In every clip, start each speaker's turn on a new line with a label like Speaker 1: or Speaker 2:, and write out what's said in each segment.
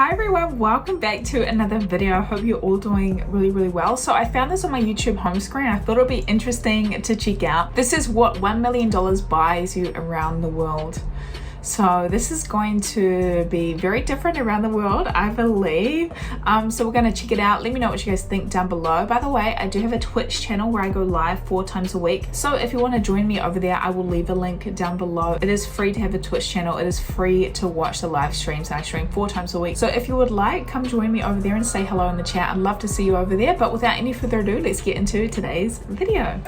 Speaker 1: Hi everyone, welcome back to another video. I hope you're all doing really well. So I found this on my YouTube home screen. I thought it would be interesting to check out. This is what $1 million buys you around the world. So this is going to be very different around the world, I believe. So we're going to check it out. Let me know what you guys think down below. By the way, I do have a Twitch channel where I go live 4 times a week. So if you want to join me over there, I will leave a link down below. It is free to have a Twitch channel. It is free to watch the live streams. I stream 4 times a week. So if you would like, come join me over there and say hello in the chat. I'd love to see you over there. But without any further ado, let's get into today's video.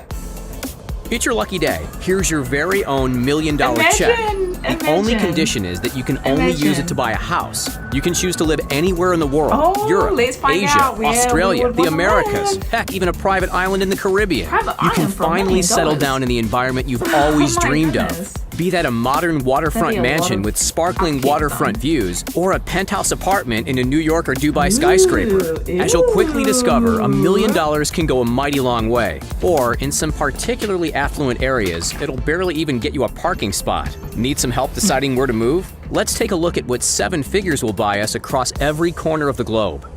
Speaker 2: It's your lucky day. Here's your very own $1 million check. The only condition is that you can only use it to buy a house. You can choose to live anywhere in the world. Europe, Asia, Australia, the Americas, heck, even a private island in the Caribbean. You can finally settle down in the environment you've always dreamed of. Be that a modern waterfront mansion with sparkling waterfront views, or a penthouse apartment in a New York or Dubai skyscraper. As you'll quickly discover, $1 million can go a mighty long way. Or, in some particularly affluent areas, it'll barely even get you a parking spot. Need some help deciding where to move? Let's take a look at what 7 figures will buy us across every corner of the globe.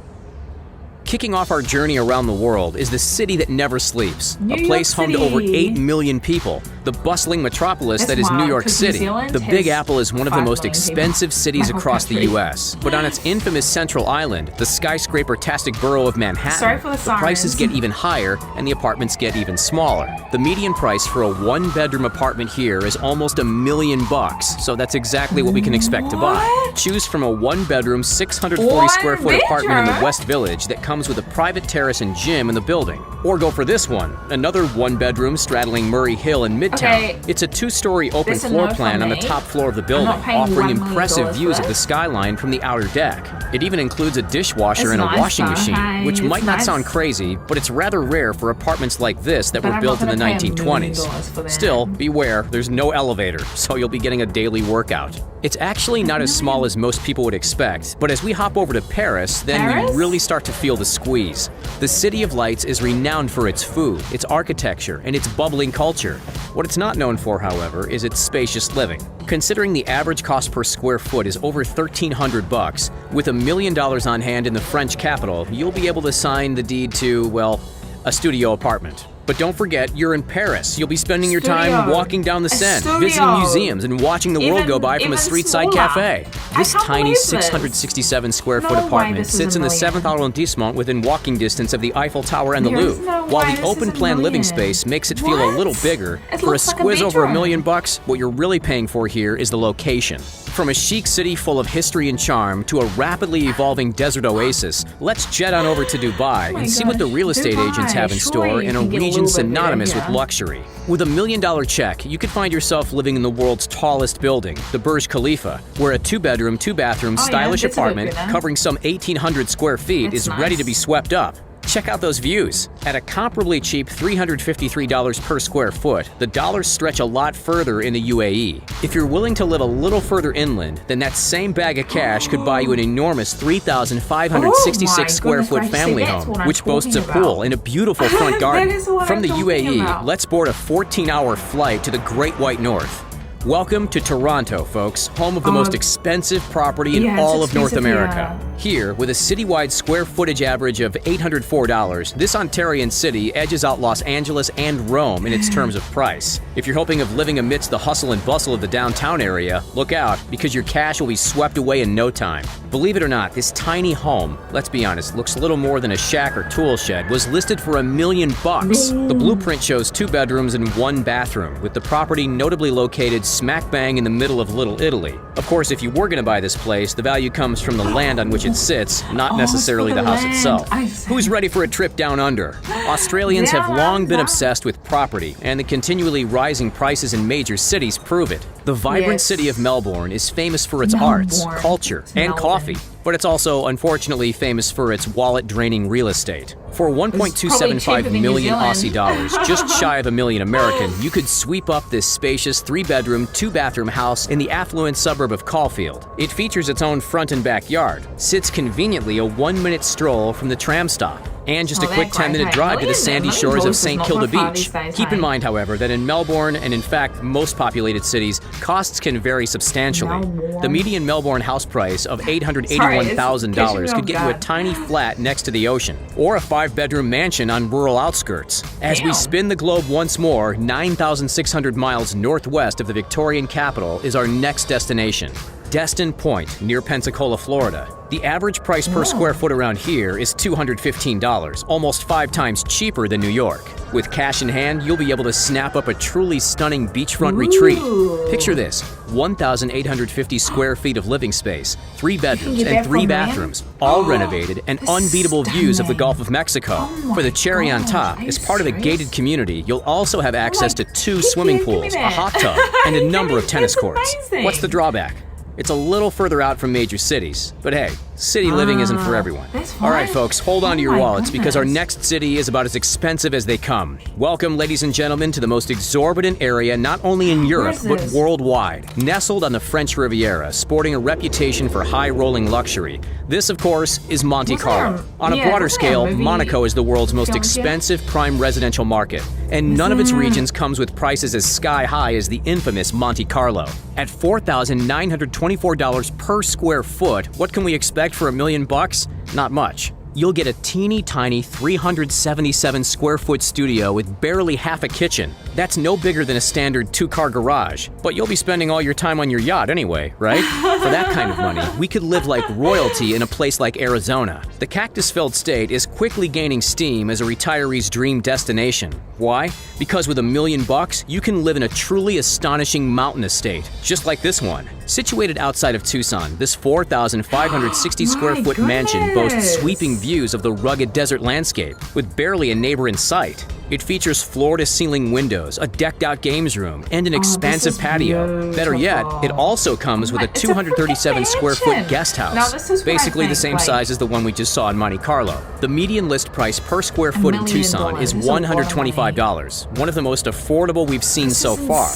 Speaker 2: Kicking off our journey around the world is the city that never sleeps, a place home to over 8 million people, the bustling metropolis that is New York City. The Big Apple is one of the most expensive cities across the US, but on its infamous Central Island, the skyscraper-tastic borough of Manhattan, the prices get even higher and the apartments get even smaller. The median price for a 1-bedroom apartment here is almost $1 million, so that's exactly what we can expect to buy. Choose from a 1-bedroom, 640 square foot apartment in the West Village that comes with a private terrace and gym in the building. Or go for this one, another 1-bedroom straddling Murray Hill in Midtown. It's a 2-story open floor plan on the top floor of the building, offering impressive views of the skyline from the outer deck. It even includes a dishwasher and a washing machine, which might not sound crazy, but it's rather rare for apartments like this that were built in the 1920s. Still, beware, there's no elevator, so you'll be getting a daily workout. It's actually not as small as most people would expect, but as we hop over to Paris, then we really start to feel the squeeze. The City of Lights is renowned for its food, its architecture, and its bubbling culture. What it's not known for, however, is its spacious living. Considering the average cost per square foot is over $1,300, with $1 million on hand in the French capital, you'll be able to sign the deed to, well, a studio apartment. But don't forget, you're in Paris. You'll be spending your time walking down the Seine, visiting museums, and watching the world go by from a street-side cafe. This tiny 667 square foot apartment sits in the 7th arrondissement within walking distance of the Eiffel Tower and the Louvre. While the open-plan living space makes it feel a little bigger, for a squiz over $1 million, what you're really paying for here is the location. From a chic city full of history and charm to a rapidly evolving desert oasis, let's jet on over to Dubai and see what the real estate agents have in store in a region synonymous with luxury. With $1 million check, you could find yourself living in the world's tallest building, the Burj Khalifa, where a 2-bedroom, 2-bathroom stylish apartment covering some 1,800 square feet is ready to be swept up. Check out those views. At a comparably cheap $353 per square foot, the dollars stretch a lot further in the UAE. If you're willing to live a little further inland, then that same bag of cash could buy you an enormous 3,566 square foot family home, which boasts a pool and a beautiful front garden. From the UAE, let's board a 14-hour flight to the Great White North. Welcome to Toronto, folks, home of the most expensive property in all of North America. Here, with a citywide square footage average of $804, this Ontarian city edges out Los Angeles and Rome in its terms of price. If you're hoping of living amidst the hustle and bustle of the downtown area, look out, because your cash will be swept away in no time. Believe it or not, this tiny home, let's be honest, looks little more than a shack or tool shed, was listed for $1 million. The blueprint shows 2 bedrooms and 1 bathroom, with the property notably located smack bang in the middle of Little Italy. Of course, if you were going to buy this place, the value comes from the land on which it sits, not necessarily the house itself. Who's ready for a trip down under? Australians have long been obsessed with property, and the continually rising prices in major cities prove it. The vibrant city of Melbourne is famous for its arts, culture, and coffee, but it's also, unfortunately, famous for its wallet-draining real estate. For 1.275 million Aussie dollars, just shy of $1 million American, you could sweep up this spacious 3-bedroom, 2-bathroom house in the affluent suburb of Caulfield. It features its own front and backyard, sits conveniently a 1-minute stroll from the tram stop, and just a quick 10-minute drive to the sandy shores of St. Kilda Beach. Keep in mind, however, that in Melbourne, and in fact most populated cities, costs can vary substantially. The median Melbourne house price of $881,000 could get you a tiny flat next to the ocean, or a 5-bedroom mansion on rural outskirts. As we spin the globe once more, 9,600 miles northwest of the Victorian capital is our next destination. Destin Point, near Pensacola, Florida. The average price per square foot around here is $215, almost 5 times cheaper than New York. With cash in hand, you'll be able to snap up a truly stunning beachfront retreat. Picture this, 1,850 square feet of living space, 3 bedrooms and 3 bathrooms, all renovated, and unbeatable views of the Gulf of Mexico. For the cherry on top, as part of a gated community, you'll also have access to 2 swimming pools, a hot tub, and a number of tennis courts. What's the drawback? It's a little further out from major cities, but hey, city living isn't for everyone. All right, folks, hold on to your wallets because our next city is about as expensive as they come. Welcome, ladies and gentlemen, to the most exorbitant area not only in Europe, but worldwide. Nestled on the French Riviera, sporting a reputation for high-rolling luxury. This, of course, is Monte Carlo. On a broader scale, Monaco is the world's most expensive prime residential market, and none of its regions comes with prices as sky-high as the infamous Monte Carlo. At $4,924 per square foot, what can we expect for $1 million? Not much. You'll get a teeny tiny 377 square foot studio with barely half a kitchen. That's no bigger than a standard 2-car garage. But you'll be spending all your time on your yacht anyway, right? For that kind of money, we could live like royalty in a place like Arizona. The cactus-filled state is quickly gaining steam as a retiree's dream destination. Why? Because with $1 million, you can live in a truly astonishing mountain estate, just like this one. Situated outside of Tucson, this 4,560 square foot mansion boasts sweeping views of the rugged desert landscape, with barely a neighbor in sight. It features floor-to-ceiling windows, a decked-out games room, and an expansive patio. Better yet, it also comes with a 237 square foot guest house, basically the same size as the one we just saw in Monte Carlo. The median list price per square foot in Tucson is $125, one of the most affordable we've seen so far.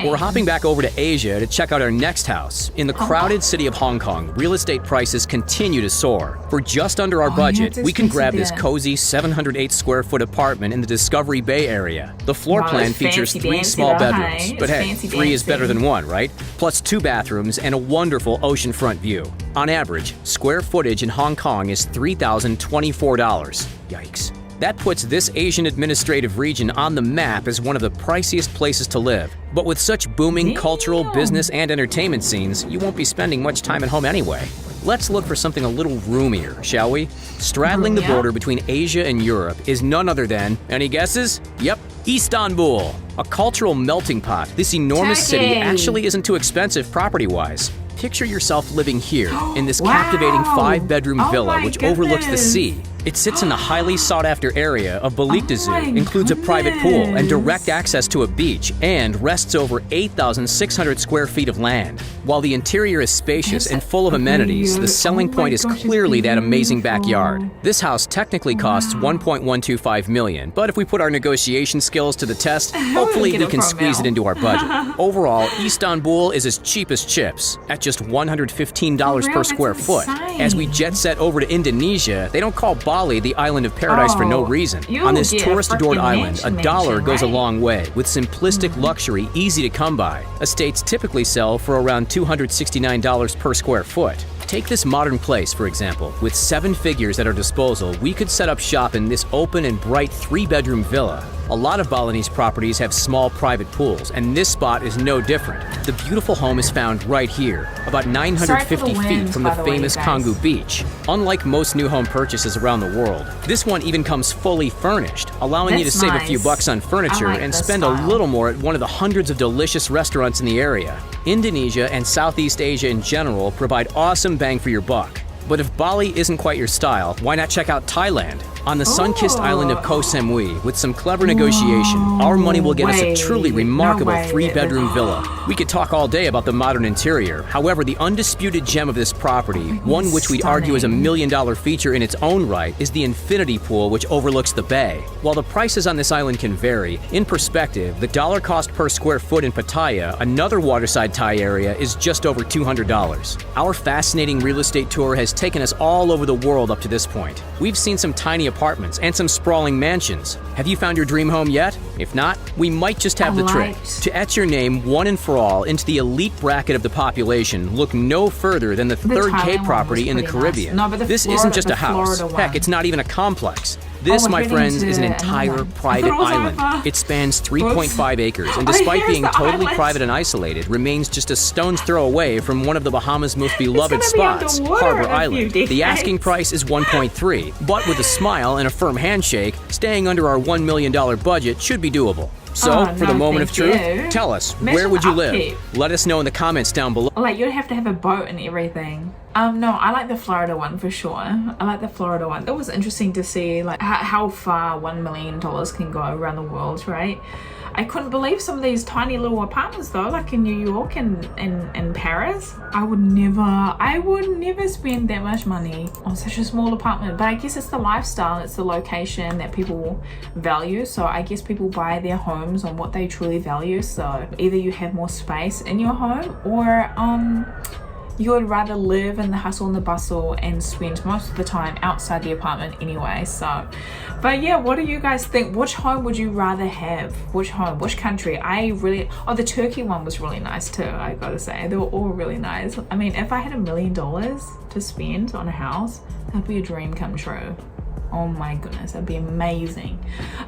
Speaker 2: We're hopping back over to Asia to check out our next house. In the crowded city of Hong Kong, real estate prices continue to soar. For just under our budget, we can grab this cozy 708 square foot apartment in the Discovery Bay area. The floor plan features 3 small bedrooms, but hey, 3 is better than 1, right? Plus 2 bathrooms and a wonderful oceanfront view. On average, square footage in Hong Kong is $3,024. Yikes. That puts this Asian administrative region on the map as one of the priciest places to live. But with such booming cultural, business, and entertainment scenes, you won't be spending much time at home anyway. Let's look for something a little roomier, shall we? Straddling the border between Asia and Europe is none other than, any guesses? Yep, Istanbul. A cultural melting pot, this enormous city actually isn't too expensive property-wise. Picture yourself living here in this captivating 5-bedroom villa which overlooks the sea. It sits in the highly sought-after area of Balikdüzü, includes a private pool and direct access to a beach, and rests over 8,600 square feet of land. While the interior is spacious and full of amenities, the selling point is clearly that amazing backyard. This house technically costs $1.125 million, but if we put our negotiation skills to the test, hopefully we can squeeze it into our budget. Overall, Istanbul is as cheap as chips, at just $115 per square foot. As we jet set over to Indonesia, they don't call Bali the island of paradise for no reason. On this tourist-adored island, a dollar goes a long way, with simplistic luxury easy to come by. Estates typically sell for around $269 per square foot. Take this modern place, for example. With 7 figures at our disposal, we could set up shop in this open and bright 3-bedroom villa. A lot of Balinese properties have small private pools, and this spot is no different. The beautiful home is found right here, about 950 feet from the famous Canggu Beach. Unlike most new home purchases around the world, this one even comes fully furnished, allowing you to save a few bucks on furniture and spend a little more at one of the hundreds of delicious restaurants in the area. Indonesia and Southeast Asia in general provide awesome bang for your buck. But if Bali isn't quite your style, why not check out Thailand? On the sun-kissed island of Koh Samui, with some clever negotiation, our money will get us a truly remarkable 3-bedroom villa. We could talk all day about the modern interior. However, the undisputed gem of this property, one which we'd argue is a $1 million feature in its own right, is the infinity pool which overlooks the bay. While the prices on this island can vary, in perspective, the dollar cost per square foot in Pattaya, another waterside Thai area, is just over $200. Our fascinating real estate tour has taken us all over the world up to this point. We've seen some tiny apartments and some sprawling mansions. Have you found your dream home yet? If not, we might just have the trick. To etch your name one and for all into the elite bracket of the population, look no further than the third Cape property in the Caribbean.
Speaker 1: Nice. No,
Speaker 2: this isn't just a house. Heck, it's not even a complex. This, my friends, is an entire private island. It spans 3.5 acres, and despite being totally private and isolated, remains just a stone's throw away from one of the Bahamas' most beloved spots, Harbor Island. The asking price is $1.3, but with a smile and a firm handshake, staying under our $1 million budget should be doable. So, for the moment of truth, tell us, where would you live? Let us know in the comments down below.
Speaker 1: Like, you'd have to have a boat and everything. No, I like the Florida one for sure. I like the Florida one. It was interesting to see like how far $1 million can go around the world, right? I couldn't believe some of these tiny little apartments though, like in New York and Paris. I would never spend that much money on such a small apartment. But I guess it's the lifestyle, it's the location that people value. So I guess people buy their homes on what they truly value. So either you have more space in your home, or you would rather live in the hustle and the bustle and spend most of the time outside the apartment anyway. So, but yeah, what do you guys think? Which home would you rather have? Which home? Which country? The Turkey one was really nice too, I gotta say. They were all really nice. I mean, if I had $1 million to spend on a house, that'd be a dream come true. Oh my goodness, that'd be amazing.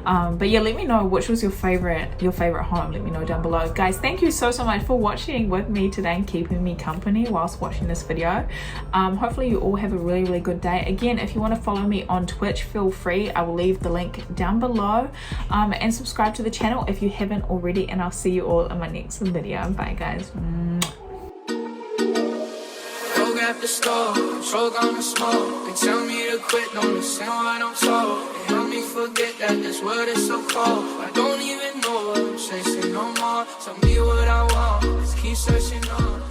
Speaker 1: But yeah, let me know which was your favorite home. Let me know down below. Guys, thank you so much for watching with me today and keeping me company whilst watching this video. Hopefully you all have a really, really good day. Again, if you want to follow me on Twitch, feel free. I will leave the link down below. And subscribe to the channel if you haven't already. And I'll see you all in my next video. Bye guys.
Speaker 3: At the store, control gonna smoke. They tell me to quit, don't listen what I'm told. They help me forget that this world is so cold. I don't even know what I'm chasing no more. Tell me what I want, just keep searching on.